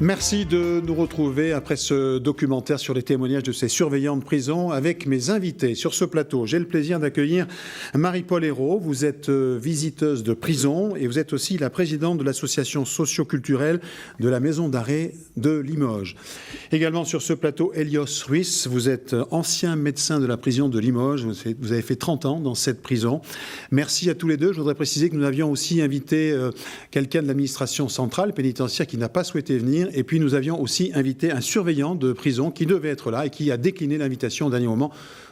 Merci de nous retrouver après ce documentaire sur les témoignages de ces surveillants de prison avec mes invités. Sur ce plateau, j'ai le plaisir d'accueillir Marie-Paule Hérault. Vous êtes visiteuse de prison et vous êtes aussi la présidente de l'association socio-culturelle de la maison d'arrêt de Limoges. Également sur ce plateau, Elios Ruiz. Vous êtes ancien médecin de la prison de Limoges. Vous avez fait 30 ans dans cette prison. Merci à tous les deux. Je voudrais préciser que nous avions aussi invité quelqu'un de l'administration centrale pénitentiaire qui n'a pas souhaité venir. Et puis nous avions aussi invité un surveillant de prison qui devait être là et qui a décliné l'invitation au dernier moment.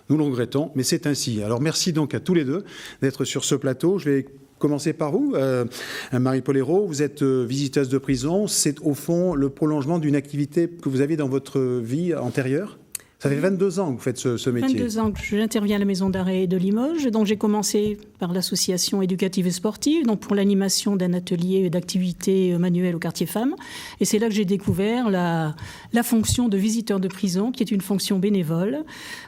Nous le regrettons, mais c'est ainsi. Alors merci donc à tous les deux d'être sur ce plateau. Je vais commencer par vous, Marie-Paule Hérault. Vous êtes visiteuse de prison. C'est au fond le prolongement d'une activité que vous avez dans votre vie antérieure ? Ça fait 22 ans que vous faites ce métier. 22 ans que j'interviens à la maison d'arrêt de Limoges. Donc j'ai commencé par l'association éducative et sportive, donc pour l'animation d'un atelier d'activités manuelles au quartier femmes. Et c'est là que j'ai découvert la fonction de visiteur de prison, qui est une fonction bénévole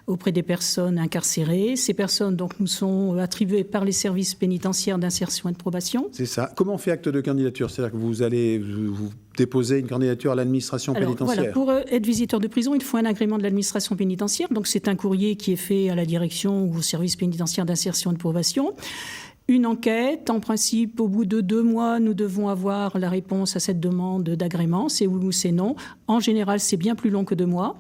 auprès des personnes incarcérées. Ces personnes donc nous sont attribuées par les services pénitentiaires d'insertion et de probation. C'est ça. Comment on fait acte de candidature ? C'est-à-dire que vous allez vous déposer une candidature à l'administration pénitentiaire. Voilà, pour être visiteur de prison, il faut un agrément de l'administration pénitentiaire. Donc c'est un courrier qui est fait à la direction ou au service pénitentiaire d'insertion et de probation. Une enquête, en principe, au bout de 2 mois, nous devons avoir la réponse à cette demande d'agrément. C'est oui ou c'est non. En général, c'est bien plus long que 2 mois.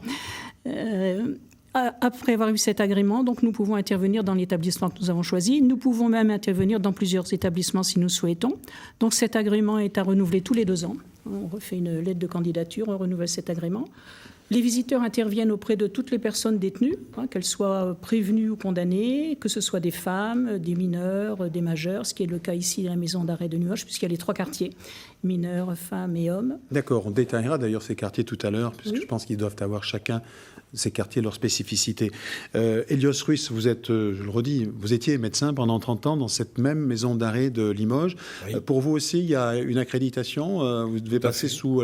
Après avoir eu cet agrément, donc nous pouvons intervenir dans l'établissement que nous avons choisi. Nous pouvons même intervenir dans plusieurs établissements si nous souhaitons. Donc cet agrément est à renouveler tous les 2 ans. On refait une lettre de candidature, on renouvelle cet agrément. Les visiteurs interviennent auprès de toutes les personnes détenues, qu'elles soient prévenues ou condamnées, que ce soit des femmes, des mineurs, des majeurs, ce qui est le cas ici à la maison d'arrêt de Limoges, puisqu'il y a les 3 quartiers, mineurs, femmes et hommes. D'accord, on détaillera d'ailleurs ces quartiers tout à l'heure, puisque je pense qu'ils doivent avoir chacun ces quartiers, leurs spécificités. Elios Ruiz, vous êtes, je le redis, vous étiez médecin pendant 30 ans dans cette même maison d'arrêt de Limoges. Oui. Pour vous aussi, il y a une accréditation, vous devez passer sous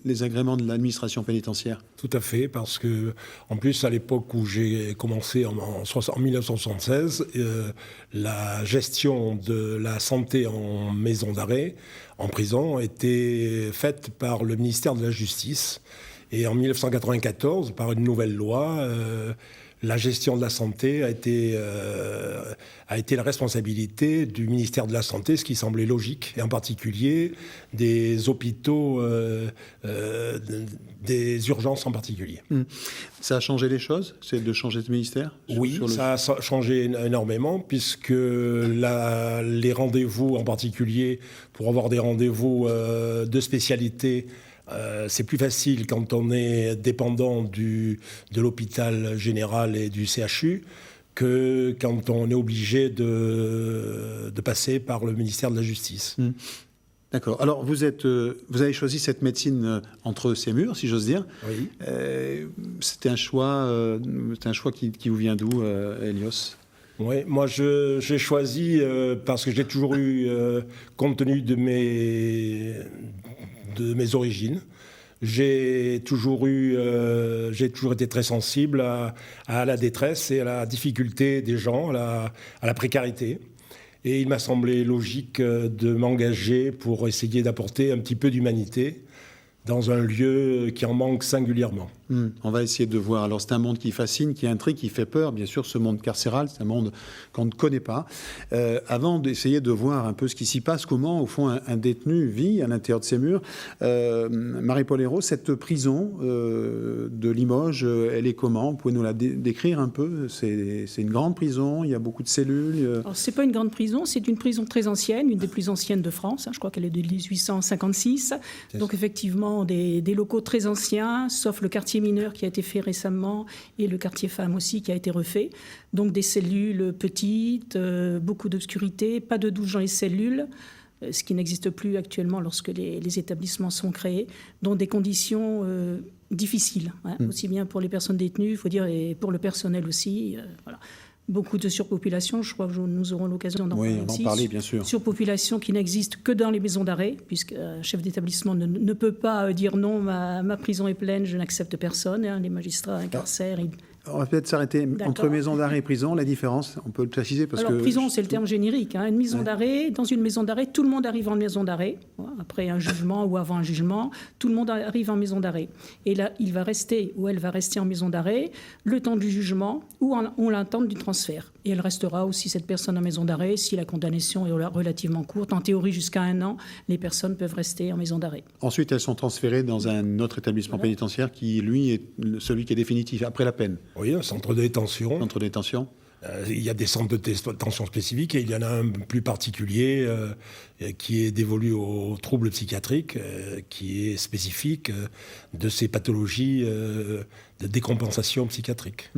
les agréments de l'administration pénitentiaire. Tout à fait, parce que, en plus, à l'époque où j'ai commencé en 1976, la gestion de la santé en maison d'arrêt, en prison, était faite par le ministère de la Justice. Et en 1994, par une nouvelle loi, la gestion de la santé a été la responsabilité du ministère de la Santé, ce qui semblait logique, et en particulier des hôpitaux, des urgences en particulier. Ça a changé les choses, c'est de changer de ministère ? Oui, ça a changé énormément, puisque les rendez-vous en particulier, pour avoir des rendez-vous de spécialité, c'est plus facile quand on est dépendant de l'hôpital général et du CHU que quand on est obligé de passer par le ministère de la Justice. D'accord. Alors, vous avez choisi cette médecine entre ces murs, si j'ose dire. Oui. C'était un choix qui vous vient d'où, Elios ? Oui, moi j'ai choisi parce que j'ai toujours eu, compte tenu de mes origines, j'ai toujours été très sensible à la détresse et à la difficulté des gens, à la précarité. Et il m'a semblé logique de m'engager pour essayer d'apporter un petit peu d'humanité dans un lieu qui en manque singulièrement. On va essayer de voir. Alors, c'est un monde qui fascine, qui intrigue, qui fait peur. Bien sûr, ce monde carcéral, c'est un monde qu'on ne connaît pas. Avant d'essayer de voir un peu ce qui s'y passe, comment, au fond, un détenu vit à l'intérieur de ces murs, Marie-Paule Hérault, cette prison de Limoges, elle est comment ? Vous pouvez nous la décrire un peu ? C'est une grande prison, il y a beaucoup de cellules. Alors, c'est pas une grande prison, c'est une prison très ancienne, une des plus anciennes de France. Je crois qu'elle est de 1856. Donc, effectivement, des locaux très anciens, sauf le quartier mineur qui a été fait récemment et le quartier femmes aussi qui a été refait. Donc des cellules petites, beaucoup d'obscurité, pas de douche dans les cellules, ce qui n'existe plus actuellement lorsque les établissements sont créés, dans des conditions difficiles, aussi bien pour les personnes détenues, il faut dire, et pour le personnel aussi. Voilà. Beaucoup de surpopulation, je crois que nous aurons l'occasion d'en parler aussi. Parler, bien sûr. Surpopulation qui n'existe que dans les maisons d'arrêt, puisqu'un chef d'établissement ne peut pas dire non, ma prison est pleine, je n'accepte personne. Les magistrats incarcèrent, On va peut-être s'arrêter entre maison d'arrêt et prison, la différence, on peut le préciser parce que... Prison, c'est le terme générique. Une maison d'arrêt, dans une maison d'arrêt, tout le monde arrive en maison d'arrêt. Après un jugement ou avant un jugement, tout le monde arrive en maison d'arrêt. Et là, il va rester ou elle va rester en maison d'arrêt le temps du jugement ou l'attente du transfert. Et elle restera aussi, cette personne, en maison d'arrêt si la condamnation est relativement courte. En théorie, jusqu'à 1 an, les personnes peuvent rester en maison d'arrêt. Ensuite, elles sont transférées dans un autre établissement pénitentiaire qui, lui, est celui qui est définitif, après la peine. Oui, un centre de détention. Centre de détention. Il y a des centres de détention spécifiques et il y en a un plus particulier qui est dévolu aux troubles psychiatriques, qui est spécifique de ces pathologies de décompensation psychiatrique.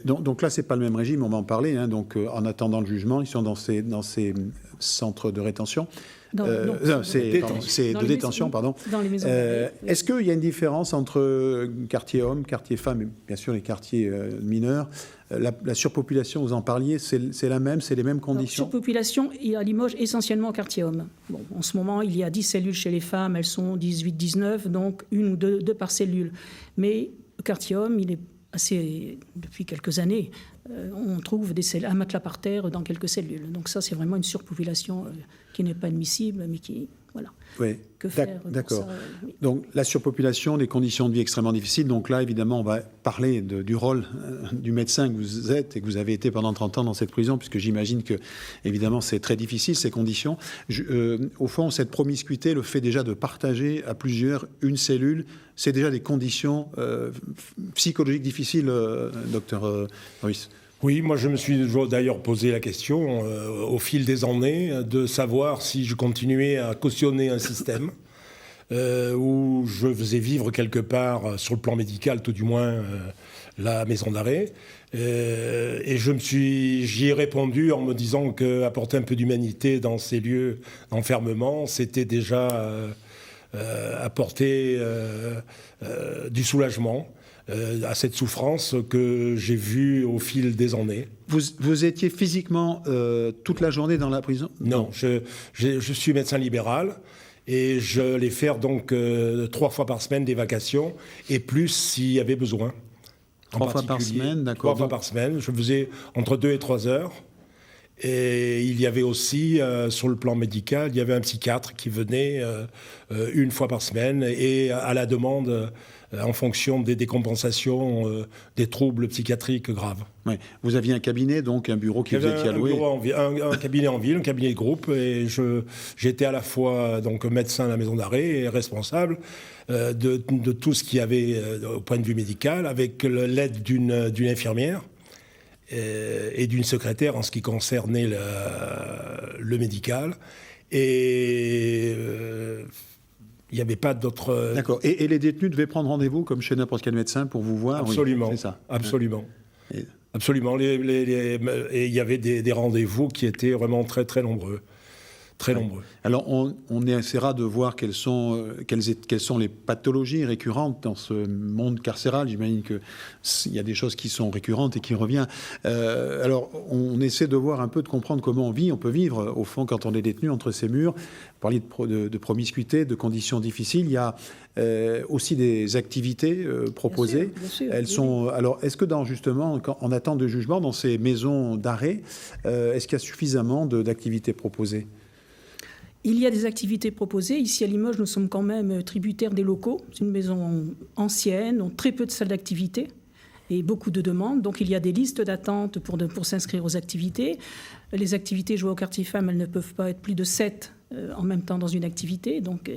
Donc là, c'est pas le même régime, on va en parler. Donc en attendant le jugement, ils sont dans ces centres de rétention. C'est de détention, pardon. Dans les maisons d'arrêt. Est-ce qu'il y a une différence entre quartier homme, quartier femme, et bien sûr les quartiers mineurs? La surpopulation, vous en parliez, c'est la même, c'est les mêmes conditions? La surpopulation à Limoges, essentiellement au quartier homme. Bon, en ce moment, il y a 10 cellules chez les femmes, elles sont 18-19, donc 1 ou 2 par cellule. Mais le quartier homme, il est assez, depuis quelques années, on trouve un matelas par terre dans quelques cellules. Donc ça, c'est vraiment une surpopulation qui n'est pas admissible, mais qui... Voilà. Oui, que faire d'accord. Oui. Donc la surpopulation, des conditions de vie extrêmement difficiles. Donc là, évidemment, on va parler du rôle du médecin que vous êtes et que vous avez été pendant 30 ans dans cette prison, puisque j'imagine que, évidemment, c'est très difficile, ces conditions. Au fond, cette promiscuité, le fait déjà de partager à plusieurs une cellule, c'est déjà des conditions psychologiques difficiles, docteur Ruiz. Oui, moi je me suis d'ailleurs posé la question au fil des années de savoir si je continuais à cautionner un système où je faisais vivre quelque part, sur le plan médical tout du moins, la maison d'arrêt. Et j'y ai répondu en me disant qu'apporter un peu d'humanité dans ces lieux d'enfermement, c'était déjà apporter du soulagement à cette souffrance que j'ai vue au fil des années. Vous étiez physiquement toute la journée dans la prison? Non, je suis médecin libéral et je l'ai faire donc 3 fois par semaine des vacations et plus s'il y avait besoin. 3 fois par semaine, d'accord. 3 fois par semaine, je faisais entre 2 et 3 heures. Et il y avait aussi, sur le plan médical, il y avait un psychiatre qui venait 1 fois par semaine et à la demande, en fonction des décompensations, des troubles psychiatriques graves. Oui. Vous aviez un cabinet, donc un bureau qui vous étiez alloué? Un cabinet en ville, un cabinet de groupe, et j'étais à la fois donc médecin à la maison d'arrêt et responsable de tout ce qu'il y avait au point de vue médical, avec l'aide d'une infirmière et d'une secrétaire en ce qui concernait le médical. Et il n'y avait pas d'autres... D'accord. Et les détenus devaient prendre rendez-vous, comme chez n'importe quel médecin, pour vous voir? Absolument. Oui, c'est ça. Absolument. Absolument. Et il y avait des rendez-vous qui étaient vraiment très, très nombreux. Très nombreux. Alors, on essaiera de voir quelles sont les pathologies récurrentes dans ce monde carcéral. J'imagine qu'il y a des choses qui sont récurrentes et qui reviennent. Alors, on essaie de voir un peu, de comprendre comment on peut vivre, au fond, quand on est détenu entre ces murs. Vous parliez de promiscuité, de conditions difficiles. Il y a aussi des activités proposées. Bien sûr, Elles sont. Alors, est-ce que justement, en attente de jugement, dans ces maisons d'arrêt, est-ce qu'il y a suffisamment d'activités proposées? Il y a des activités proposées. Ici à Limoges, nous sommes quand même tributaires des locaux. C'est une maison ancienne, on a très peu de salles d'activité et beaucoup de demandes. Donc il y a des listes d'attente pour s'inscrire aux activités. Les activités jouées au quartier femmes, elles ne peuvent pas être plus de 7 en même temps dans une activité. Donc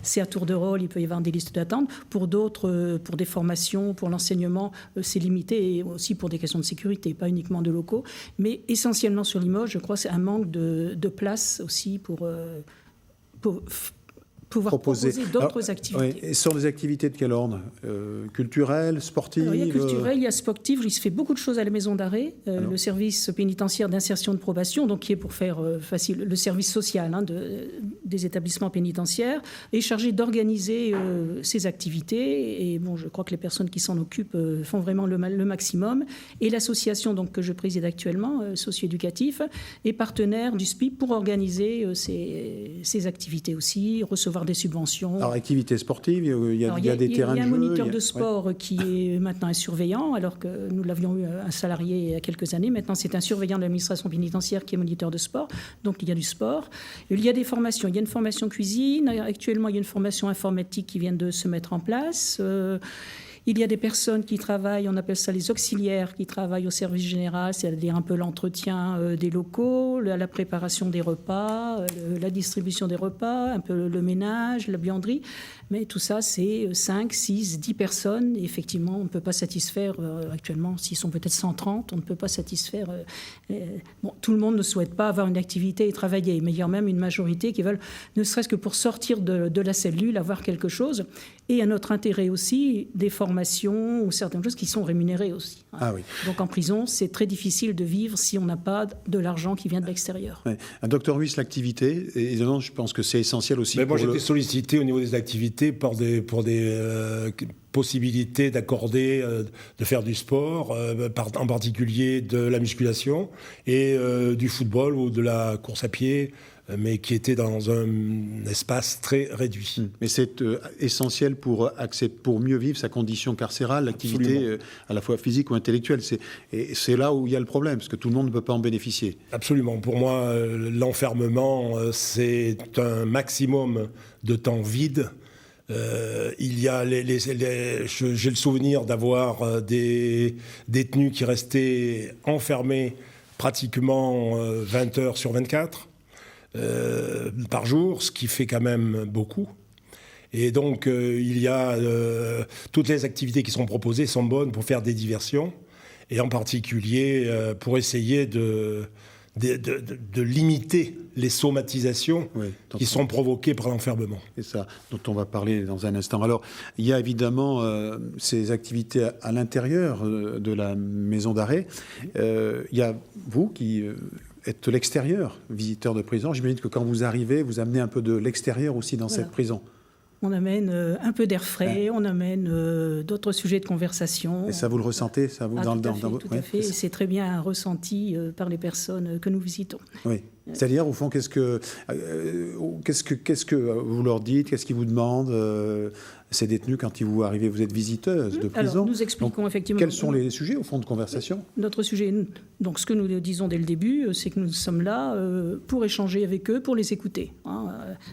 c'est à tour de rôle, il peut y avoir des listes d'attente. Pour d'autres, pour des formations, pour l'enseignement, c'est limité, et aussi pour des questions de sécurité, pas uniquement de locaux. Mais essentiellement sur Limoges, je crois que c'est un manque de place aussi pour pouvoir proposer d'autres activités. Oui. Et ce sont des activités de quel ordre? Culturelles, sportives? Alors, il y a culturel, il y a sportif. Il se fait beaucoup de choses à la maison d'arrêt. Le service pénitentiaire d'insertion de probation, donc qui est pour faire facile, le service social des établissements pénitentiaires est chargé d'organiser ces activités. Et bon, je crois que les personnes qui s'en occupent font vraiment le maximum. Et l'association donc, que je préside actuellement, socio-éducatif, est partenaire du SPIP pour organiser ces activités aussi, recevoir des subventions. Alors, activités sportives, il y a des terrains de jeu. Il y a un moniteur de sport qui est maintenant un surveillant, alors que nous l'avions eu un salarié il y a quelques années. Maintenant, c'est un surveillant de l'administration pénitentiaire qui est moniteur de sport. Donc, il y a du sport. Il y a des formations. Il y a une formation cuisine. Actuellement, il y a une formation informatique qui vient de se mettre en place. Il y a des personnes qui travaillent, on appelle ça les auxiliaires, qui travaillent au service général, c'est-à-dire un peu l'entretien des locaux, la préparation des repas, la distribution des repas, un peu le ménage, la buanderie. Mais tout ça, c'est 5, 6, 10 personnes. Et effectivement, on ne peut pas satisfaire, actuellement, s'ils sont peut-être 130, on ne peut pas satisfaire. Bon, tout le monde ne souhaite pas avoir une activité et travailler, mais il y a même une majorité qui veulent, ne serait-ce que pour sortir de la cellule, avoir quelque chose. Et à notre intérêt aussi, des formations ou certaines choses qui sont rémunérées aussi. Ah oui. Donc en prison, c'est très difficile de vivre si on n'a pas de l'argent qui vient de l'extérieur. Ouais. Docteur Ruiz, l'activité, et non, je pense que c'est essentiel aussi. Moi, j'étais sollicité au niveau des activités pour des possibilités d'accorder, de faire du sport, en particulier de la musculation et du football ou de la course à pied, mais qui était dans un espace très réduit. Mais c'est essentiel pour mieux vivre sa condition carcérale, l'activité à la fois physique ou intellectuelle. Et c'est là où il y a le problème, parce que tout le monde ne peut pas en bénéficier. Absolument. Pour moi, l'enfermement, c'est un maximum de temps vide. Il y a j'ai le souvenir d'avoir des détenus qui restaient enfermés pratiquement 20 heures sur 24. Par jour, ce qui fait quand même beaucoup. Et donc, il y a toutes les activités qui sont proposées sont bonnes pour faire des diversions, et en particulier pour essayer de limiter les somatisations qui sont provoquées par l'enfermement. C'est ça dont on va parler dans un instant. Alors, il y a évidemment ces activités à l'intérieur de la maison d'arrêt. Il y a vous qui... êtes l'extérieur, visiteur de prison. J'imagine que quand vous arrivez, vous amenez un peu de l'extérieur aussi dans cette prison. On amène un peu d'air frais, on amène d'autres sujets de conversation. Et ça, vous le ressentez, ça vous tout à fait. Et c'est très bien ressenti par les personnes que nous visitons. Oui. C'est-à-dire, au fond, qu'est-ce que vous leur dites? Qu'est-ce qu'ils vous demandent ces détenus quand vous arrivez? Vous êtes visiteuse de prison. Alors, nous expliquons effectivement... Quels sont les sujets, au fond, de conversation? Notre sujet, donc ce que nous disons dès le début, c'est que nous sommes là pour échanger avec eux, pour les écouter.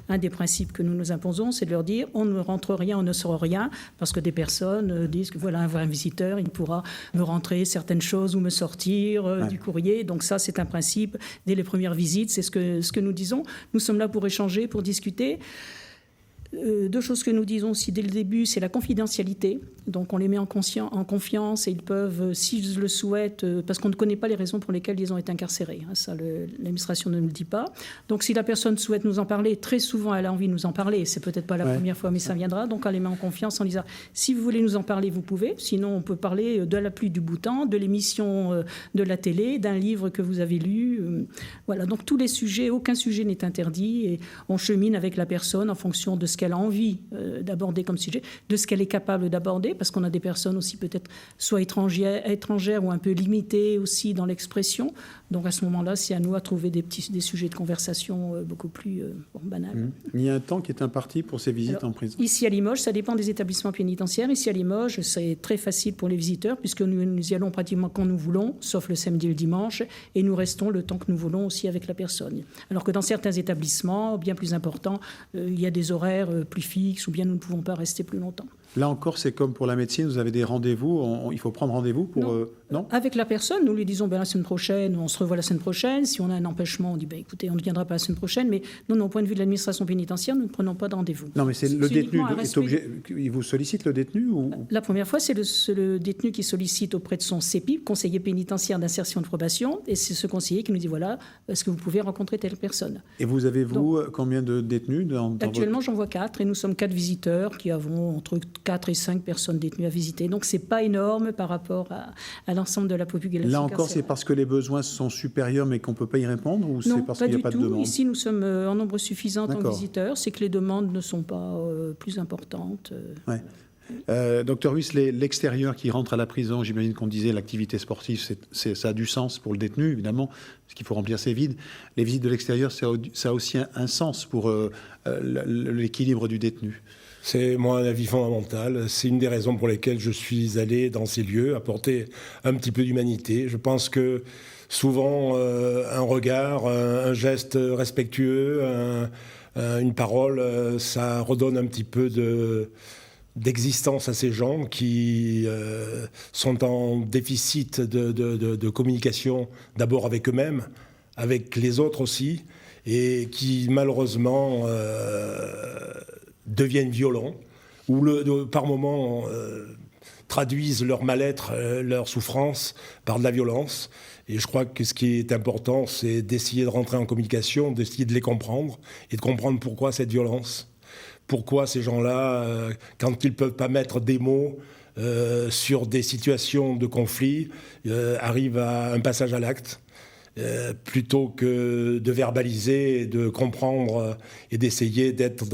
Un des principes que nous nous imposons, c'est de leur dire on ne rentre rien, on ne sort rien, parce que des personnes disent que voilà, un visiteur, il pourra me rentrer certaines choses ou me sortir du courrier. Donc ça, c'est un principe dès les premières visites. C'est ce que nous disons. Nous sommes là pour échanger, pour discuter. Deux choses que nous disons aussi dès le début, c'est la confidentialité. Donc on les met en confiance et ils peuvent, s'ils le souhaitent, parce qu'on ne connaît pas les raisons pour lesquelles ils ont été incarcérés. Ça, l'administration ne nous le dit pas. Donc si la personne souhaite nous en parler, très souvent elle a envie de nous en parler. C'est peut-être pas la première fois, mais ça viendra. Donc on les met en confiance en disant, si vous voulez nous en parler, vous pouvez. Sinon, on peut parler de la pluie du beau temps, de l'émission de la télé, d'un livre que vous avez lu. Voilà. Donc tous les sujets, aucun sujet n'est interdit et on chemine avec la personne en fonction de ce qu'elle a envie d'aborder comme sujet, de ce qu'elle est capable d'aborder, parce qu'on a des personnes aussi peut-être soit étrangères ou un peu limitées aussi dans l'expression. Donc à ce moment-là, c'est à nous à trouver des sujets de conversation beaucoup plus banals. Il y a un temps qui est imparti pour ces visites en prison? Ici à Limoges, ça dépend des établissements pénitentiaires. Ici à Limoges, c'est très facile pour les visiteurs, puisque nous y allons pratiquement quand nous voulons, sauf le samedi et le dimanche, et nous restons le temps que nous voulons aussi avec la personne. Alors que dans certains établissements, bien plus importants, il y a des horaires plus fixes, ou bien nous ne pouvons pas rester plus longtemps. Là encore, c'est comme pour la médecine, vous avez des rendez-vous, il faut prendre rendez-vous pour... Non, avec la personne, nous lui disons la semaine prochaine, on se revoit la semaine prochaine. Si on a un empêchement, on dit écoutez, on ne viendra pas la semaine prochaine. Mais non, au point de vue de l'administration pénitentiaire, nous ne prenons pas de rendez-vous. Non, mais c'est le détenu est obligé. Il vous sollicite, le détenu ou... La première fois, c'est le détenu qui sollicite auprès de son CPIP, conseiller pénitentiaire d'insertion et de probation, et c'est ce conseiller qui nous dit voilà, est-ce que vous pouvez rencontrer telle personne? Et vous avez, combien de détenus actuellement, j'en vois 4, et nous sommes 4 visiteurs qui avons entre 4 et 5 personnes détenues à visiter. Donc c'est pas énorme par rapport à l'ensemble de la population. Là encore, c'est parce que les besoins sont supérieurs mais qu'on ne peut pas y répondre, ou c'est parce qu'il n'y a pas de demande? Non, pas du tout. Ici, nous sommes en nombre suffisant en D'accord. visiteurs. C'est que les demandes ne sont pas plus importantes. Ouais. Docteur Huysse, l'extérieur qui rentre à la prison, j'imagine qu'on disait l'activité sportive, ça a du sens pour le détenu, évidemment, parce qu'il faut remplir ses vides. Les visites de l'extérieur, ça a aussi un sens pour l'équilibre du détenu. C'est, moi, un avis fondamental. C'est une des raisons pour lesquelles je suis allé dans ces lieux, apporter un petit peu d'humanité. Je pense que souvent, un regard, un geste respectueux, une parole, ça redonne un petit peu d'existence à ces gens qui sont en déficit de communication, d'abord avec eux-mêmes, avec les autres aussi, et qui malheureusement deviennent violents, ou par moments traduisent leur mal-être, leur souffrance par de la violence. Et je crois que ce qui est important, c'est d'essayer de rentrer en communication, d'essayer de les comprendre, et de comprendre pourquoi cette violence. Pourquoi ces gens-là, quand ils ne peuvent pas mettre des mots sur des situations de conflit, arrivent à un passage à l'acte, plutôt que de verbaliser, de comprendre et d'essayer d'être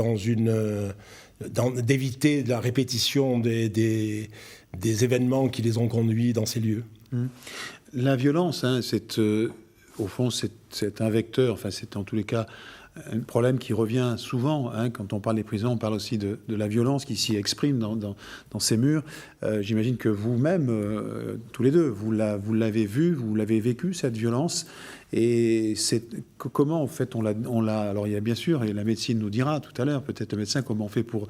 d'éviter la répétition des événements qui les ont conduits dans ces lieux. La violence, hein, au fond, c'est un vecteur, enfin c'est en tous les cas un problème qui revient souvent, hein, quand on parle des prisons, on parle aussi de la violence qui s'y exprime dans ces murs. J'imagine que vous-même, tous les deux, vous l'avez vu, vous l'avez vécu, cette violence. Et comment, en fait, on l'a. Alors, il y a bien sûr, et la médecine nous dira tout à l'heure, peut-être le médecin, comment on fait pour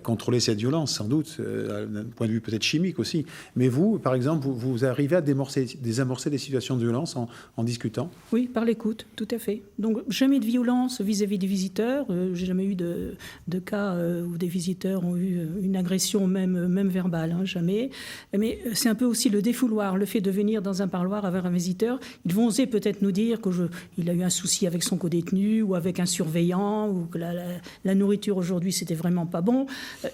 contrôler cette violence, sans doute, d'un point de vue peut-être chimique aussi. Mais vous, par exemple, vous arrivez à désamorcer des situations de violence en discutant? Oui, par l'écoute, tout à fait. Donc, jamais de violence vis-à-vis des visiteurs. J'ai jamais eu de cas où des visiteurs ont eu une agression, même verbale, hein, jamais. Mais c'est un peu aussi le défouloir, le fait de venir dans un parloir avec un visiteur. Ils vont oser peut-être nous dire qu'il a eu un souci avec son codétenu ou avec un surveillant, ou que la nourriture aujourd'hui, c'était vraiment pas bon.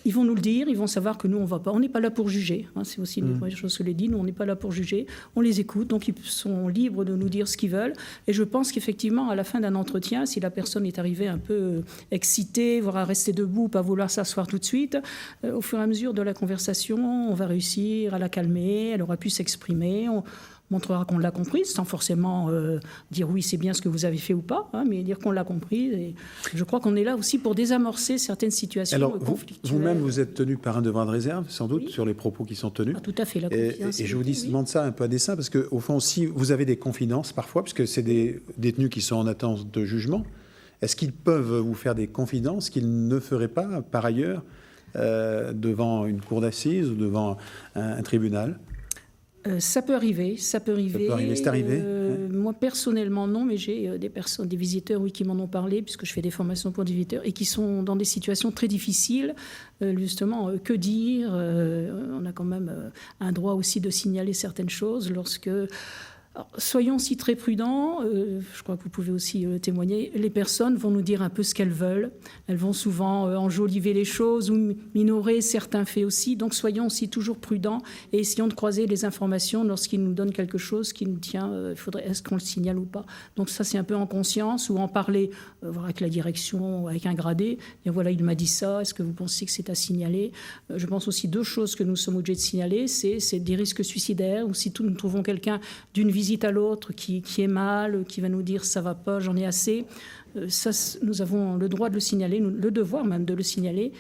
Ils vont nous le dire, ils vont savoir que nous, on va pas. On n'est pas là pour juger. Hein, c'est aussi une première chose que je l'ai dit. Nous, on n'est pas là pour juger. On les écoute, donc ils sont libres de nous dire ce qu'ils veulent. Et je pense qu'effectivement, à la fin d'un entretien, si la personne est arrivée un peu excitée, voire à rester debout, pas vouloir s'asseoir tout de suite, au fur et à mesure de la conversation, on va réussir à la calmer, elle aura pu s'exprimer, on montrera qu'on l'a comprise, sans forcément dire oui, c'est bien ce que vous avez fait ou pas, hein, mais dire qu'on l'a comprise. Et je crois qu'on est là aussi pour désamorcer certaines situations conflictuelles. Vous-même, vous êtes tenu par un devoir de réserve, sans doute, oui, sur les propos qui sont tenus. Ah, tout à fait, la confiance. Et je vous demande ça un peu à dessein, parce qu'au fond, si vous avez des confidences, parfois, puisque c'est des détenus qui sont en attente de jugement, est-ce qu'ils peuvent vous faire des confidences qu'ils ne feraient pas, par ailleurs, devant une cour d'assises ou devant un tribunal? Ça peut arriver, ça peut arriver. C'est arrivé Moi, personnellement, non, mais j'ai des visiteurs, oui, qui m'en ont parlé, puisque je fais des formations pour des visiteurs, et qui sont dans des situations très difficiles. Justement, que dire on a quand même un droit aussi de signaler certaines choses lorsque... Alors, soyons aussi très prudents, je crois que vous pouvez aussi témoigner, les personnes vont nous dire un peu ce qu'elles veulent, elles vont souvent enjoliver les choses ou minorer certains faits aussi, donc soyons aussi toujours prudents et essayons de croiser les informations lorsqu'ils nous donnent quelque chose qui nous tient, est-ce qu'on le signale ou pas. Donc ça c'est un peu en conscience ou en parler, voir avec la direction, avec un gradé, et voilà il m'a dit ça, est-ce que vous pensez que c'est à signaler? Je pense aussi deux choses que nous sommes obligés de signaler, c'est des risques suicidaires, ou si nous trouvons quelqu'un d'une visite à l'autre qui est mal, qui va nous dire ça va pas, j'en ai assez. Ça, nous avons le droit de le signaler, le devoir même de le signaler.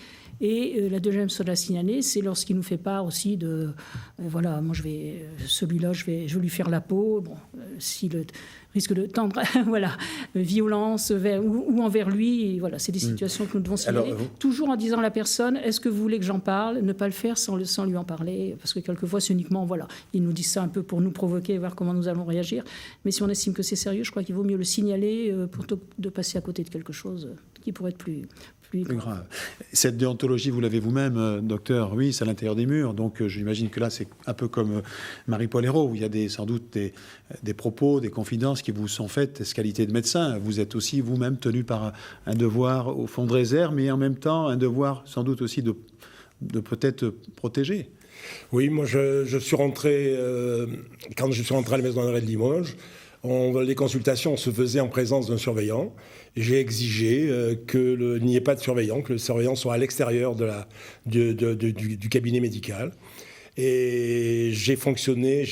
Et la deuxième chose à signaler, c'est lorsqu'il nous fait part aussi de voilà, moi celui-là, je vais lui faire la peau. Bon, si le risque de tendre, voilà, violence ou envers lui, et voilà, c'est des situations que nous devons signaler. Alors, toujours en disant à la personne, est-ce que vous voulez que j'en parle? Ne pas le faire sans lui en parler, parce que quelquefois c'est uniquement, voilà, ils nous disent ça un peu pour nous provoquer, voir comment nous allons réagir. Mais si on estime que c'est sérieux, je crois qu'il vaut mieux le signaler plutôt que de passer à côté de quelque chose qui pourrait être plus grave. Cette déontologie, vous l'avez vous-même, docteur, oui, c'est à l'intérieur des murs. Donc j'imagine que là, c'est un peu comme Marie-Paul Hérault, où il y a sans doute des propos, des confidences qui vous sont faites, cette qualité de médecin. Vous êtes aussi vous-même tenu par un devoir au fond de réserve, mais en même temps un devoir sans doute aussi de peut-être protéger. Oui, moi je suis rentré, quand je suis rentré à la maison d'arrêt de Limoges, les consultations se faisaient en présence d'un surveillant. J'ai exigé qu'il n'y ait pas de surveillant, que le surveillant soit à l'extérieur du cabinet médical. Et j'ai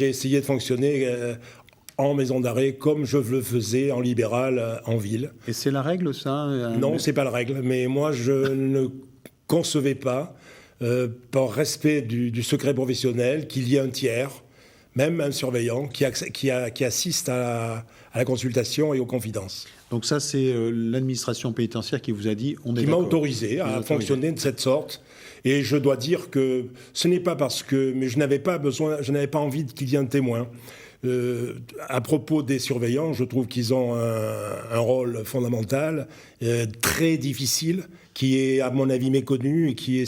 essayé de fonctionner en maison d'arrêt comme je le faisais en libéral en ville. Et c'est la règle, ça? Non, c'est pas la règle, mais moi je ne concevais pas, par respect du secret professionnel, qu'il y ait un tiers, même un surveillant, qui assiste à la consultation et aux confidences. Donc ça, c'est l'administration pénitentiaire qui vous a dit on est qui m'a autorisé à fonctionner de cette sorte. Et je dois dire que ce n'est pas parce que... Mais je n'avais pas envie qu'il y ait un témoin. À propos des surveillants, je trouve qu'ils ont un rôle fondamental, très difficile, qui est à mon avis méconnu et qui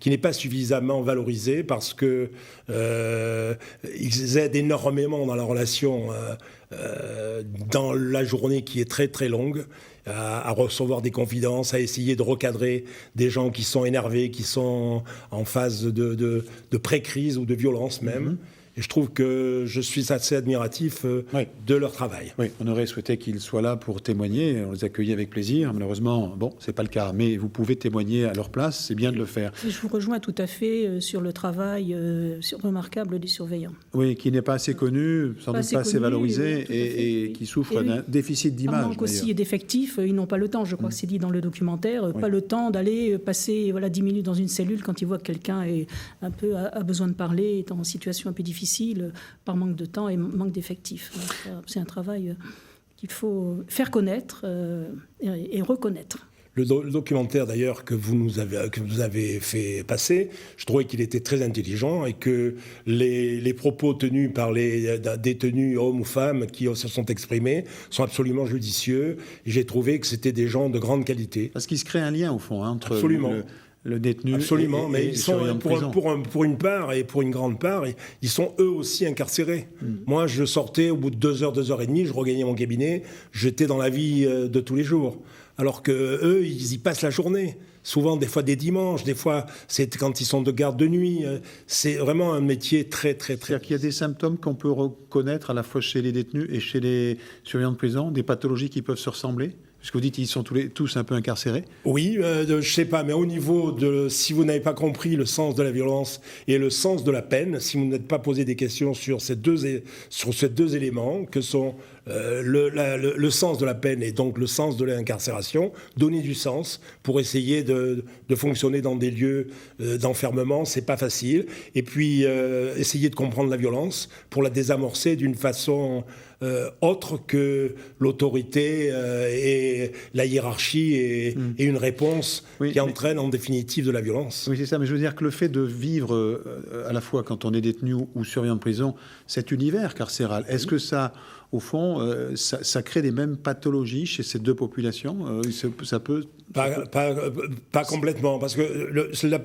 n'est pas suffisamment valorisé parce que ils aident énormément dans la relation dans la journée qui est très très longue, à recevoir des confidences, à essayer de recadrer des gens qui sont énervés, qui sont en phase de pré-crise ou de violence même. Et je trouve que je suis assez admiratif de leur travail. Oui, on aurait souhaité qu'ils soient là pour témoigner. On les accueillit avec plaisir. Malheureusement, bon, c'est pas le cas. Mais vous pouvez témoigner à leur place. C'est bien de le faire. Je vous rejoins tout à fait sur le travail remarquable des surveillants. Oui, qui n'est pas assez connu, sans doute pas assez valorisé, et qui souffre d'un déficit d'image. Un manque aussi d'effectifs. Ils n'ont pas le temps, je crois que c'est dit dans le documentaire, pas le temps d'aller passer 10 minutes dans une cellule quand ils voient que quelqu'un a besoin de parler, est en situation un peu difficile, par manque de temps et manque d'effectifs. C'est un travail qu'il faut faire connaître et reconnaître. Le documentaire d'ailleurs que vous avez fait passer, je trouvais qu'il était très intelligent et que les propos tenus par les détenus, hommes ou femmes, qui se sont exprimés, sont absolument judicieux. Et j'ai trouvé que c'était des gens de grande qualité. Parce qu'il se crée un lien au fond entre le détenu absolument, mais ils sont pour une part et pour une grande part, ils sont eux aussi incarcérés. Moi, je sortais au bout de 2 heures, 2 heures et demie, je regagnais mon cabinet, j'étais dans la vie de tous les jours. Alors que eux, ils y passent la journée. Souvent, des fois des dimanches, des fois c'est quand ils sont de garde de nuit. C'est vraiment un métier très, très, très... C'est-à-dire qu'il y a des symptômes qu'on peut reconnaître à la fois chez les détenus et chez les surveillants de prison, des pathologies qui peuvent se ressembler? Puisque vous dites qu'ils sont tous un peu incarcérés. Oui, je ne sais pas, mais au niveau de... Si vous n'avez pas compris le sens de la violence et le sens de la peine, si vous n'êtes pas posé des questions sur ces deux éléments, que sont le sens de la peine et donc le sens de l'incarcération, donner du sens pour essayer de fonctionner dans des lieux d'enfermement, c'est pas facile. Et puis, essayer de comprendre la violence pour la désamorcer d'une façon... autre que l'autorité et la hiérarchie et une réponse qui entraîne en définitive de la violence. Oui, c'est ça, mais je veux dire que le fait de vivre à la fois quand on est détenu ou surveillant de prison, cet univers carcéral, est-ce que ça, au fond, ça crée les mêmes pathologies chez ces deux populations? Ça peut... Pas complètement, parce que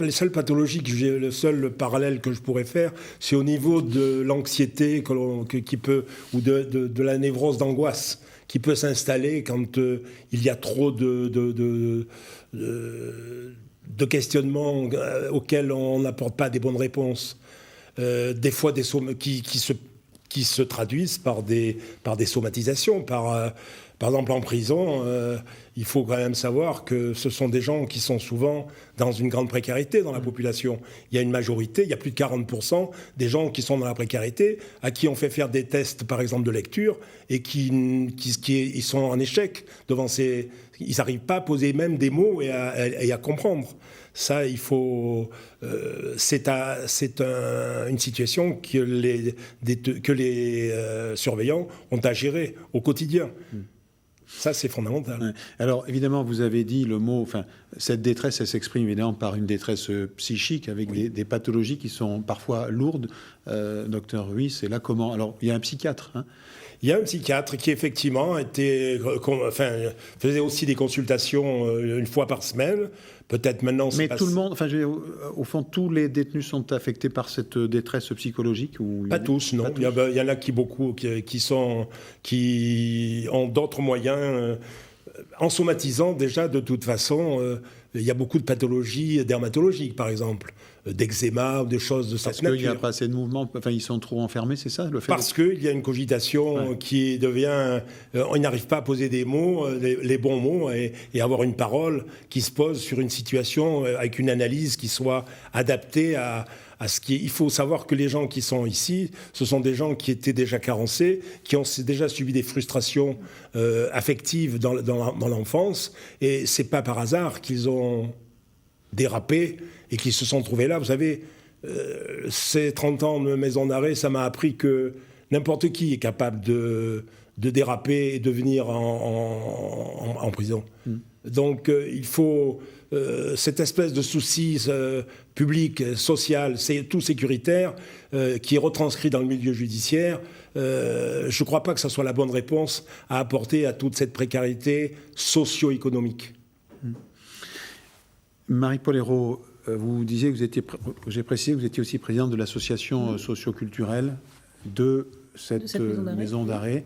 les seules pathologies, le seul parallèle que je pourrais faire, c'est au niveau de l'anxiété qui peut, ou de la névrose d'angoisse qui peut s'installer quand il y a trop de questionnements auxquels on n'apporte pas des bonnes réponses. Des fois, qui se traduisent par des somatisations, par exemple, en prison, il faut quand même savoir que ce sont des gens qui sont souvent dans une grande précarité dans la population. Il y a une majorité, il y a plus de 40% des gens qui sont dans la précarité, à qui on fait faire des tests, par exemple, de lecture, et ils sont en échec devant ces... Ils n'arrivent pas à poser même des mots et à comprendre. Ça, il faut... c'est une situation que les surveillants ont à gérer au quotidien. Ça, c'est fondamental. Ouais. Alors, évidemment, vous avez dit le mot... Enfin, cette détresse, elle s'exprime évidemment par une détresse psychique avec des pathologies qui sont parfois lourdes. Docteur Ruiz, c'est là comment... Alors, il y a un psychiatre, hein. Il y a un psychiatre qui, effectivement, faisait aussi des consultations une fois par semaine. Peut-être maintenant... Mais tout le monde... au fond, tous les détenus sont affectés par cette détresse psychologique ou... Pas tous, non. Il y en a qui ont d'autres moyens... en somatisant, déjà, de toute façon... il y a beaucoup de pathologies dermatologiques, par exemple, d'eczéma ou des choses de cette nature. Parce qu'il n'y a pas assez de mouvement, enfin ils sont trop enfermés, c'est ça le fait? Parce qu'il y a une cogitation qui devient... on n'arrive pas à poser des mots, les bons mots, et avoir une parole qui se pose sur une situation avec une analyse qui soit adaptée à ce qui est. Il faut savoir que les gens qui sont ici, ce sont des gens qui étaient déjà carencés, qui ont déjà subi des frustrations affectives dans l'enfance, et c'est pas par hasard qu'ils ont dérapé et qu'ils se sont trouvés là. Vous savez, ces 30 ans de maison d'arrêt, ça m'a appris que n'importe qui est capable de déraper et de venir en prison. Donc il faut cette espèce de souci public, social, c'est tout sécuritaire, qui est retranscrit dans le milieu judiciaire. Je ne crois pas que ce soit la bonne réponse à apporter à toute cette précarité socio-économique. Marie-Paul Hérault, vous disiez que j'ai précisé que vous étiez aussi présidente de l'association socio-culturelle de cette maison d'arrêt.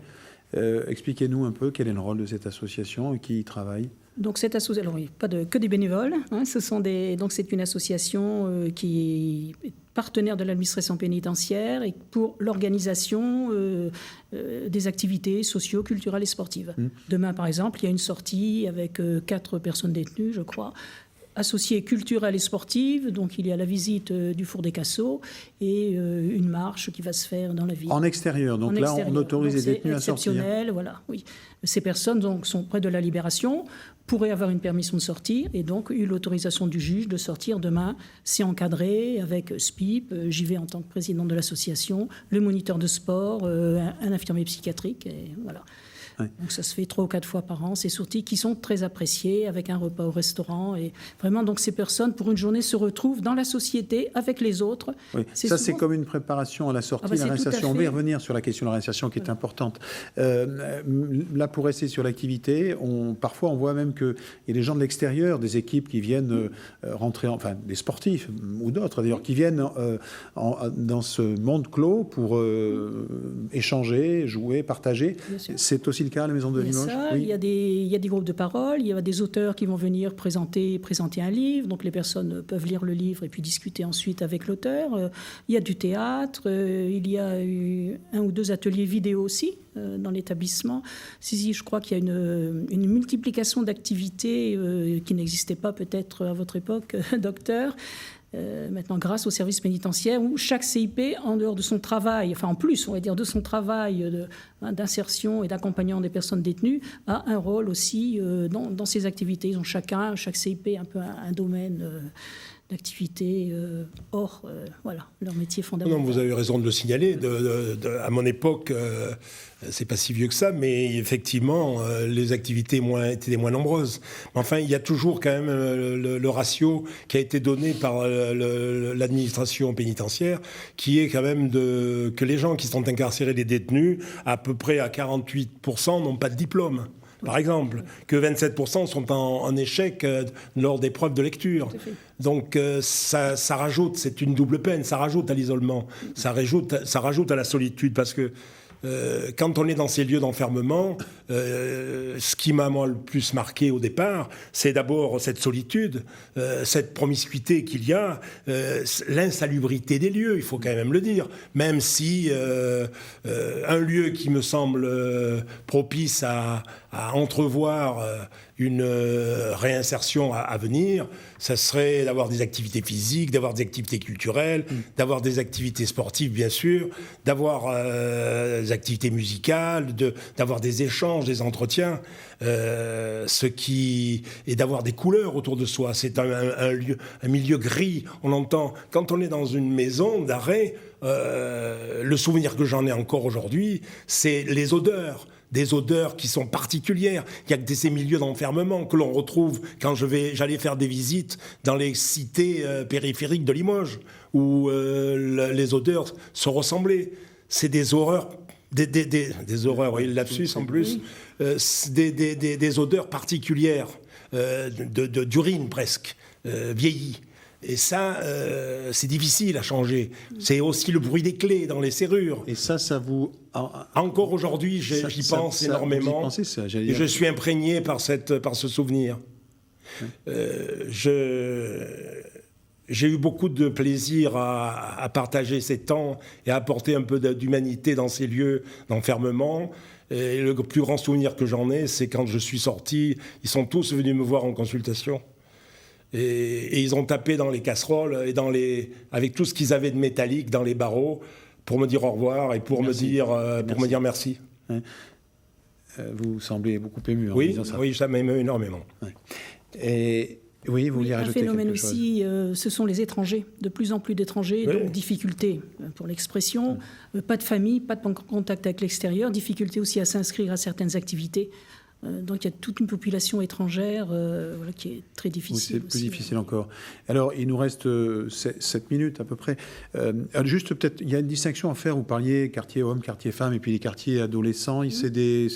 Expliquez-nous un peu quel est le rôle de cette association et qui y travaille. Donc cette association, alors, il n'y a pas que des bénévoles. Donc c'est une association qui est partenaire de l'administration pénitentiaire et pour l'organisation des activités socio, culturelles et sportives. Demain, par exemple, il y a une sortie avec 4 personnes détenues, je crois, associées culturelles et sportives. Donc il y a la visite du Four des Cassots et une marche qui va se faire dans la ville. En extérieur, donc là on autorise les détenus à sortir. C'est exceptionnel, voilà, oui. Ces personnes donc, sont près de la libération, pourraient avoir une permission de sortir et donc eu l'autorisation du juge de sortir demain. C'est encadré avec SPIP, j'y vais en tant que présidente de l'association, le moniteur de sport, un infirmier psychiatrique, et voilà. Ouais. Donc ça se fait 3 ou 4 fois par an, ces sorties qui sont très appréciées avec un repas au restaurant et vraiment donc ces personnes pour une journée se retrouvent dans la société avec les autres. Oui. Ça c'est comme une préparation à la sortie, la réinsertion. On va y revenir sur la question de la réinsertion qui est importante. Là pour rester sur l'activité, parfois on voit même qu'il y a des gens de l'extérieur, des équipes qui viennent rentrer, enfin des sportifs ou d'autres d'ailleurs, qui viennent dans ce monde clos pour échanger, jouer, partager. C'est aussi le cas à la Maison de Limoges. Oui. Il y a des groupes de parole, il y a des auteurs qui vont venir présenter un livre, donc les personnes peuvent lire le livre et puis discuter ensuite avec l'auteur. Il y a du théâtre, il y a eu 1 ou 2 ateliers vidéo aussi dans l'établissement. Si, je crois qu'il y a une multiplication d'activités qui n'existait pas peut-être à votre époque, docteur. Maintenant, grâce au service pénitentiaire, où chaque CIP, en dehors de son travail, enfin en plus, on va dire, de son travail d'insertion et d'accompagnement des personnes détenues, a un rôle aussi dans ces activités. Ils ont chaque CIP, un peu un domaine d'activité hors leur métier fondamental. Non, vous avez raison de le signaler. À mon époque, c'est pas si vieux que ça, mais effectivement, les activités étaient moins nombreuses. Mais enfin, il y a toujours quand même le ratio qui a été donné par l'administration pénitentiaire, qui est quand même que les gens qui sont incarcérés, les détenus, à peu près à 48% n'ont pas de diplôme. Par exemple, que 27% sont en échec lors des preuves de lecture. Donc ça rajoute, c'est une double peine, ça rajoute à l'isolement, ça rajoute à la solitude, parce que quand on est dans ces lieux d'enfermement, ce qui m'a moi le plus marqué au départ, c'est d'abord cette solitude, cette promiscuité qu'il y a, l'insalubrité des lieux, il faut quand même le dire. Même si un lieu qui me semble propice à entrevoir une réinsertion à venir, ça serait d'avoir des activités physiques, d'avoir des activités culturelles, d'avoir des activités sportives, bien sûr, d'avoir des activités musicales, d'avoir des échanges, des entretiens, et d'avoir des couleurs autour de soi. C'est un milieu gris. On entend, quand on est dans une maison d'arrêt, le souvenir que j'en ai encore aujourd'hui, c'est les odeurs. Des odeurs qui sont particulières. Il y a que ces milieux d'enfermement que l'on retrouve quand j'allais faire des visites dans les cités périphériques de Limoges, où les odeurs se ressemblaient. C'est des horreurs, des horreurs, oui, le lapsus en plus, des odeurs particulières, d'urine presque, vieillie. Et ça, c'est difficile à changer. C'est aussi le bruit des clés dans les serrures. Et ça vous... Encore aujourd'hui, j'y pense énormément. Et je suis imprégné par ce souvenir. J'ai eu beaucoup de plaisir à partager ces temps et à apporter un peu d'humanité dans ces lieux d'enfermement. Et le plus grand souvenir que j'en ai, c'est quand je suis sorti, ils sont tous venus me voir en consultation. Et ils ont tapé dans les casseroles et avec tout ce qu'ils avaient de métallique dans les barreaux pour me dire au revoir et pour me dire merci. Ouais. Vous semblez beaucoup ému en oui, disant ça. Oui, ça m'émeut énormément. Ouais. Et oui, vous vouliez rajouter quelque chose. Un phénomène aussi, ce sont les étrangers, de plus en plus d'étrangers, oui. Donc difficulté pour l'expression, pas de famille, pas de contact avec l'extérieur, difficulté aussi à s'inscrire à certaines activités. Donc il y a toute une population étrangère qui est très difficile. Oui, c'est plus difficile encore. Alors il nous reste 7 minutes à peu près. Juste peut-être, il y a une distinction à faire. Vous parliez quartier hommes, quartier femmes, et puis les quartiers adolescents. C'est des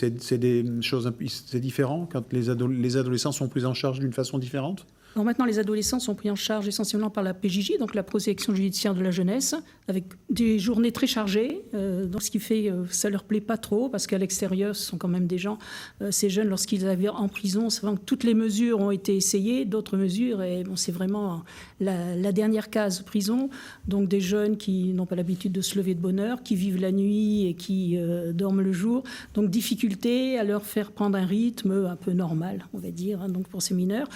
choses, c'est différent quand les adolescents sont pris en charge d'une façon différente. Alors maintenant, les adolescents sont pris en charge essentiellement par la PJJ, donc la protection judiciaire de la jeunesse, avec des journées très chargées. Donc ce qui fait, ça leur plaît pas trop, parce qu'à l'extérieur, ce sont quand même des gens, ces jeunes, lorsqu'ils arrivent en prison, c'est vraiment que toutes les mesures ont été essayées, d'autres mesures, et bon, c'est vraiment la dernière case prison. Donc des jeunes qui n'ont pas l'habitude de se lever de bonne heure, qui vivent la nuit et qui dorment le jour. Donc difficulté à leur faire prendre un rythme un peu normal, on va dire, donc pour ces mineurs.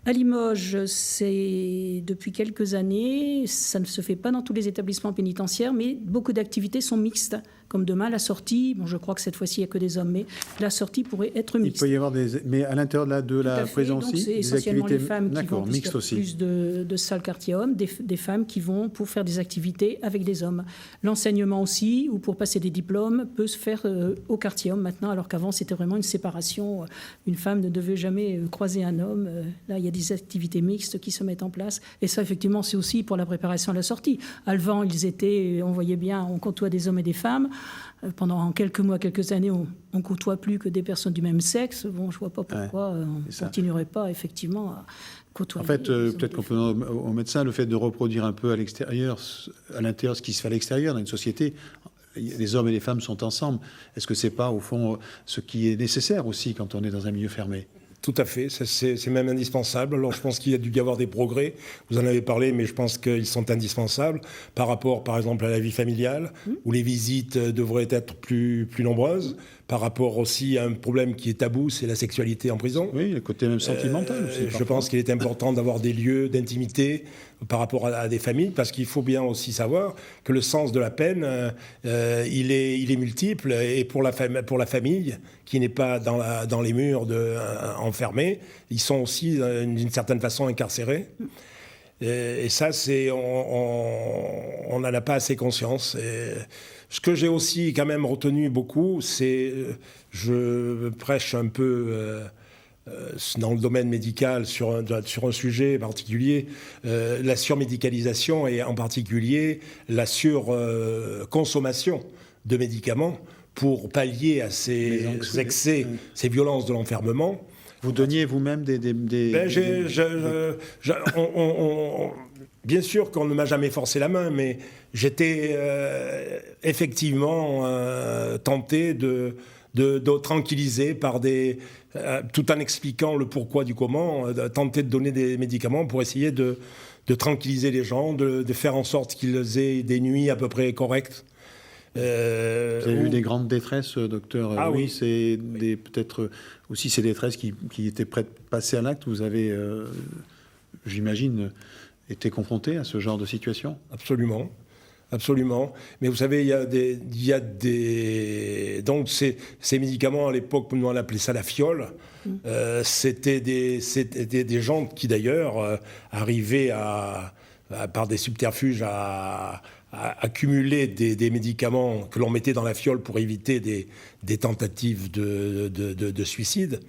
À Limoges, c'est depuis quelques années, ça ne se fait pas dans tous les établissements pénitentiaires, mais beaucoup d'activités sont mixtes. Comme demain, la sortie, bon, je crois que cette fois-ci, il n'y a que des hommes, mais la sortie pourrait être mixte. Il peut y avoir mais à l'intérieur de la prison aussi, c'est des essentiellement activités les femmes qui vont, mixtes aussi. Plus de salles quartier hommes, des femmes qui vont pour faire des activités avec des hommes. L'enseignement aussi, ou pour passer des diplômes, peut se faire au quartier homme maintenant, alors qu'avant, c'était vraiment une séparation. Une femme ne devait jamais croiser un homme. Là, il y a des activités mixtes qui se mettent en place. Et ça, effectivement, c'est aussi pour la préparation à la sortie. À Levant, on voyait bien, on côtoie des hommes et des femmes. Pendant quelques mois, quelques années, on ne côtoie plus que des personnes du même sexe. Bon, je ne vois pas pourquoi on ne continuerait pas, effectivement, à côtoyer. En fait, peut-être qu'on peut au médecin, le fait de reproduire un peu à l'intérieur, ce qui se fait à l'extérieur dans une société. Les hommes et les femmes sont ensemble. Est-ce que ce n'est pas, au fond, ce qui est nécessaire aussi quand on est dans un milieu fermé ? Tout à fait, c'est même indispensable. Alors je pense qu'il y a dû y avoir des progrès, vous en avez parlé, mais je pense qu'ils sont indispensables par rapport, par exemple, à la vie familiale, où les visites devraient être plus nombreuses, par rapport aussi à un problème qui est tabou, c'est la sexualité en prison. Oui, le côté même sentimental aussi. Je pense qu'il est important d'avoir des lieux d'intimité par rapport à des familles, parce qu'il faut bien aussi savoir que le sens de la peine, il est multiple, et pour la famille, qui n'est pas dans les murs enfermés, ils sont aussi d'une certaine façon incarcérés. Et ça, on n'en a pas assez conscience. Et ce que j'ai aussi quand même retenu beaucoup, c'est, je prêche un peu dans le domaine médical sur un sujet particulier, la surmédicalisation et en particulier la surconsommation de médicaments pour pallier à ces excès, ces violences de l'enfermement. Vous donniez vous-même bien sûr qu'on ne m'a jamais forcé la main, mais j'étais effectivement tenté de tranquilliser tout en expliquant le pourquoi du comment, tenter de donner des médicaments pour essayer de tranquilliser les gens, de faire en sorte qu'ils aient des nuits à peu près correctes. Vous avez eu des grandes détresses, docteur oui. C'est peut-être aussi ces détresses qui étaient prêtes de passer à l'acte. Vous avez, j'imagine, été confronté à ce genre de situation ? Absolument. Absolument. Mais vous savez, donc ces médicaments, à l'époque, nous on appelait ça la fiole. C'était des gens qui, d'ailleurs, arrivaient par des subterfuges à accumuler des médicaments que l'on mettait dans la fiole pour éviter des tentatives de suicide.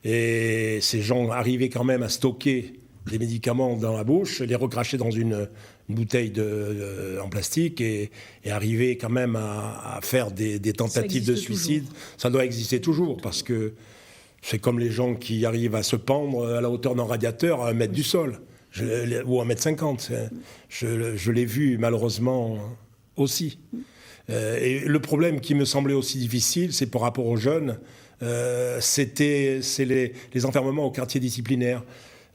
Et ces gens arrivaient quand même à stocker des médicaments dans la bouche, les recracher dans une bouteille en plastique et arriver quand même à faire des tentatives de suicide. Toujours. Ça doit exister toujours, parce que c'est comme les gens qui arrivent à se pendre à la hauteur d'un radiateur à 1 mètre du sol, ou à 1,50 m. Je l'ai vu malheureusement aussi. Et le problème qui me semblait aussi difficile, c'est par rapport aux jeunes, c'est les enfermements au quartier disciplinaire.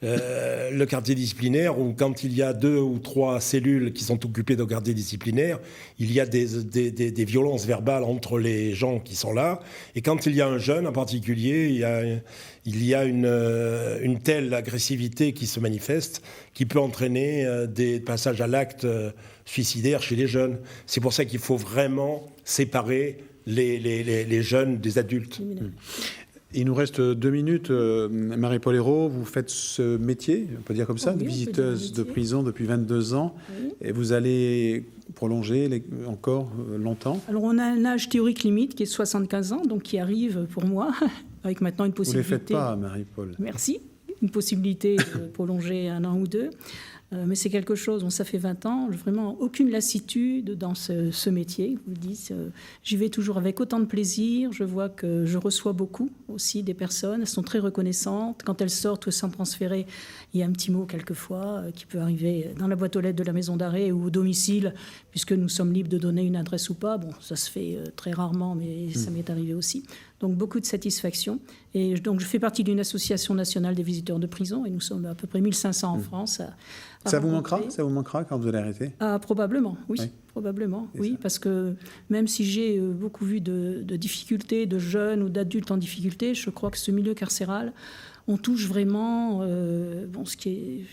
le quartier disciplinaire, où quand il y a 2 ou 3 cellules qui sont occupées de quartier disciplinaire, il y a des violences verbales entre les gens qui sont là. Et quand il y a un jeune en particulier, il y a une telle agressivité qui se manifeste qui peut entraîner des passages à l'acte suicidaire chez les jeunes. C'est pour ça qu'il faut vraiment séparer les jeunes des adultes. Il nous reste 2 minutes. Marie-Paul Hérault, vous faites ce métier, on peut dire comme ça, de visiteuse de prison depuis 22 ans. Oui. Et vous allez prolonger encore longtemps? Alors, on a un âge théorique limite qui est 75 ans, donc qui arrive pour moi, avec maintenant une possibilité... Vous ne les faites pas, Marie-Paul. Merci. Une possibilité de prolonger 1 an ou 2. Mais c'est quelque chose, ça fait 20 ans, vraiment aucune lassitude dans ce métier. Vous le dites, j'y vais toujours avec autant de plaisir. Je vois que je reçois beaucoup aussi des personnes. Elles sont très reconnaissantes. Quand elles sortent sans transférer, il y a un petit mot quelquefois qui peut arriver dans la boîte aux lettres de la maison d'arrêt ou au domicile, puisque nous sommes libres de donner une adresse ou pas. Bon, ça se fait très rarement, mais ça m'est arrivé aussi. Donc beaucoup de satisfaction. Et donc je fais partie d'une association nationale des visiteurs de prison et nous sommes à peu près 1500 en France. Ça vous manquera quand vous allez arrêter? Probablement, oui. Probablement, oui, parce que même si j'ai beaucoup vu de difficultés, de jeunes ou d'adultes en difficulté, je crois que ce milieu carcéral, on touche vraiment ce qui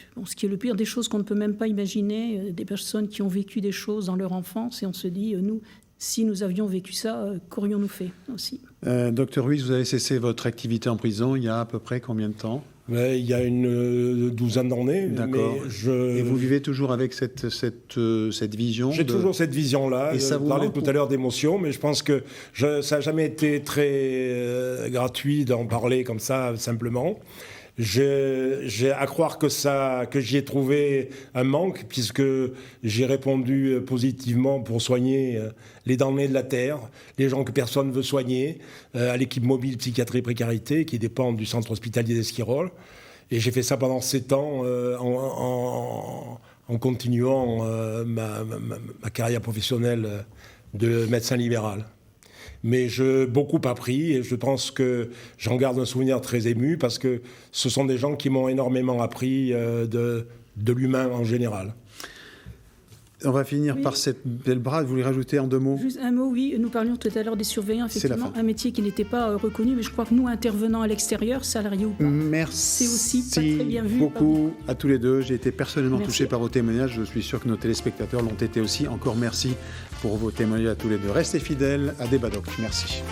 est le pire, des choses qu'on ne peut même pas imaginer, des personnes qui ont vécu des choses dans leur enfance et on se dit, nous, si nous avions vécu ça, qu'aurions-nous fait aussi? Docteur Ruiz, vous avez cessé votre activité en prison il y a à peu près combien de temps? Il y a une 12aine d'années. D'accord. Et vous vivez toujours avec cette vision? J'ai toujours cette vision-là. Et ça vous parlais tout à l'heure d'émotion, mais je pense que ça n'a jamais été très gratuit d'en parler comme ça, simplement. J'ai à croire que j'y ai trouvé un manque, puisque j'ai répondu positivement pour soigner les damnés de la terre, les gens que personne ne veut soigner, à l'équipe mobile psychiatrie précarité qui dépend du centre hospitalier d'Esquirol. Et j'ai fait ça pendant 7 ans en continuant ma carrière professionnelle de médecin libéral. Mais j'ai beaucoup appris et je pense que j'en garde un souvenir très ému parce que ce sont des gens qui m'ont énormément appris de l'humain en général. On va finir par cette belle brade. Vous voulez rajouter en 2 mots? Juste un mot, oui. Nous parlions tout à l'heure des surveillants, effectivement, un métier qui n'était pas reconnu, mais je crois que nous, intervenants à l'extérieur, salariés ou pas, merci c'est aussi pas très bien vu. Beaucoup à tous les deux. J'ai été personnellement touché par vos témoignages. Je suis sûr que nos téléspectateurs l'ont été aussi. Encore merci pour vos témoignages à tous les deux. Restez fidèles à Débat Doc. Merci.